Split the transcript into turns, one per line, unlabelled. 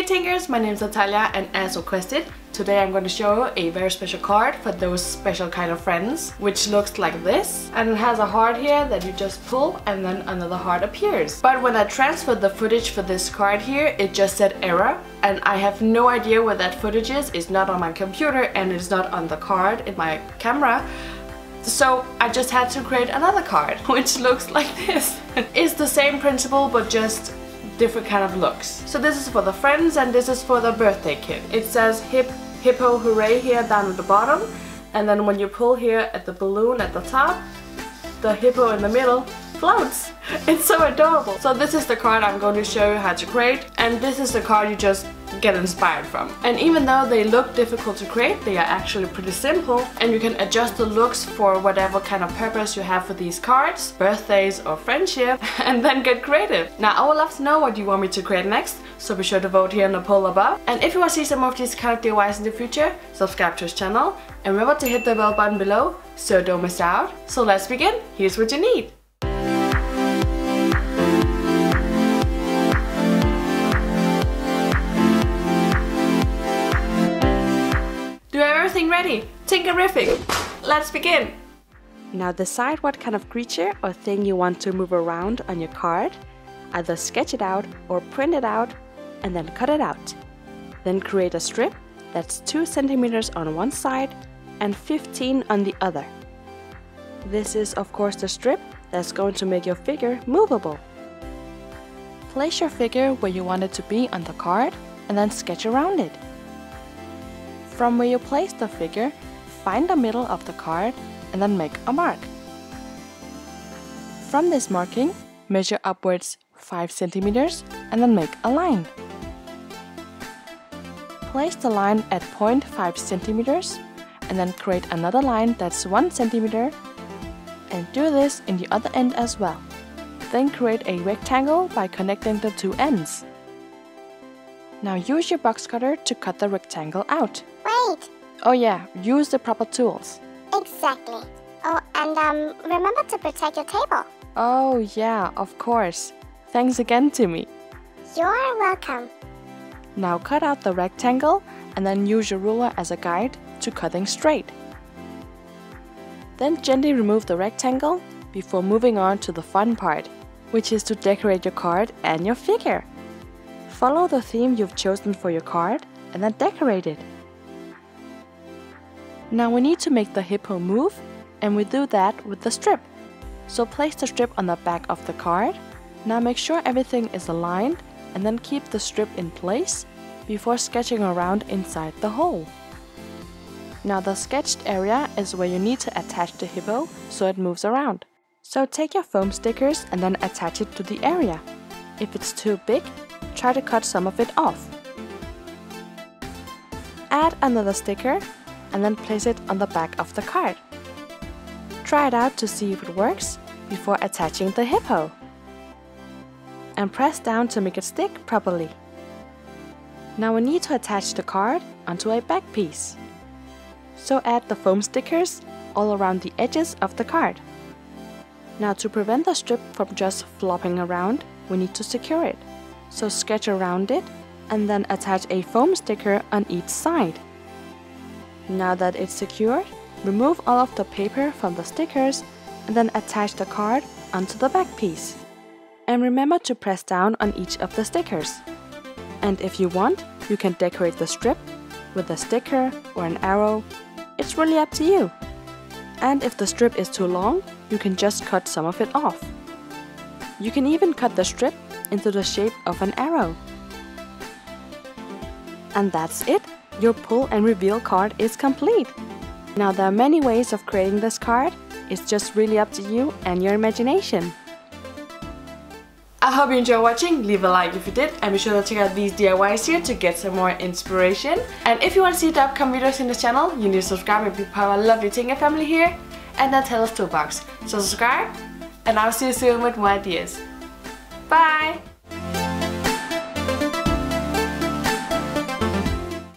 Tinkers, my name is Natalia, and as requested, today I'm going to show you a very special card for those special kind of friends, which looks like this, and it has a heart here that you just pull and then another heart appears. But when I transferred the footage for this card here, it just said error, and I have no idea where that footage is. It's not on my computer and it's not on the card in my camera. So I just had to create another card, which looks like this. It's the same principle, but just different kind of looks. So this is for the friends and this is for the birthday kid. It says hippo hooray here down at the bottom, and then when you pull here at the balloon at the top, the hippo in the middle floats. It's so adorable. So this is the card I'm going to show you how to create, and this is the card you just get inspired from. And even though they look difficult to create, they are actually pretty simple, and you can adjust the looks for whatever kind of purpose you have for these cards, birthdays or friendship, and then get creative. Now I would love to know what you want me to create next, so be sure to vote here in the poll above. And if you want to see some of these kind of DIYs in the future, subscribe to this channel and remember to hit the bell button below so don't miss out. So let's begin. Here's what you need. Do you have everything ready? Tinkerific! Let's begin! Now decide what kind of creature or thing you want to move around on your card. Either sketch it out or print it out and then cut it out. Then create a strip that's 2 centimeters on one side and 15 on the other. This is of course the strip that's going to make your figure movable. Place your figure where you want it to be on the card and then sketch around it. From where you place the figure, find the middle of the card and then make a mark. From this marking, measure upwards 5 centimeters and then make a line. Place the line at 0.5 centimeters and then create another line that's 1 centimeter, and do this in the other end as well. Then create a rectangle by connecting the two ends. Now use your box cutter to cut the rectangle out.
Wait!
Oh yeah, use the proper tools.
Exactly. Oh, and remember to protect your table.
Oh yeah, of course. Thanks again, Timmy.
You're welcome.
Now cut out the rectangle and then use your ruler as a guide to cutting straight. Then gently remove the rectangle before moving on to the fun part, which is to decorate your card and your figure. Follow the theme you've chosen for your card and then decorate it. Now we need to make the hippo move, and we do that with the strip. So place the strip on the back of the card. Now make sure everything is aligned and then keep the strip in place before sketching around inside the hole. Now the sketched area is where you need to attach the hippo so it moves around. So take your foam stickers and then attach it to the area. If it's too big, try to cut some of it off. Add another sticker and then place it on the back of the card. Try it out to see if it works before attaching the hippo. And press down to make it stick properly. Now we need to attach the card onto a back piece. So add the foam stickers all around the edges of the card. Now to prevent the strip from just flopping around, we need to secure it. So sketch around it and then attach a foam sticker on each side. Now that it's secured, remove all of the paper from the stickers and then attach the card onto the back piece. And remember to press down on each of the stickers. And if you want, you can decorate the strip with a sticker or an arrow. It's really up to you. And if the strip is too long, you can just cut some of it off. You can even cut the strip into the shape of an arrow. And that's it! Your pull and reveal card is complete! Now there are many ways of creating this card. It's just really up to you and your imagination. I hope you enjoyed watching. Leave a like if you did, and be sure to check out these DIYs here to get some more inspiration. And if you want to see the upcoming videos in this channel, you need to subscribe and be part of our lovely Tinker family here and Natalia's Toolbox. So subscribe, and I'll see you soon with more ideas. Bye!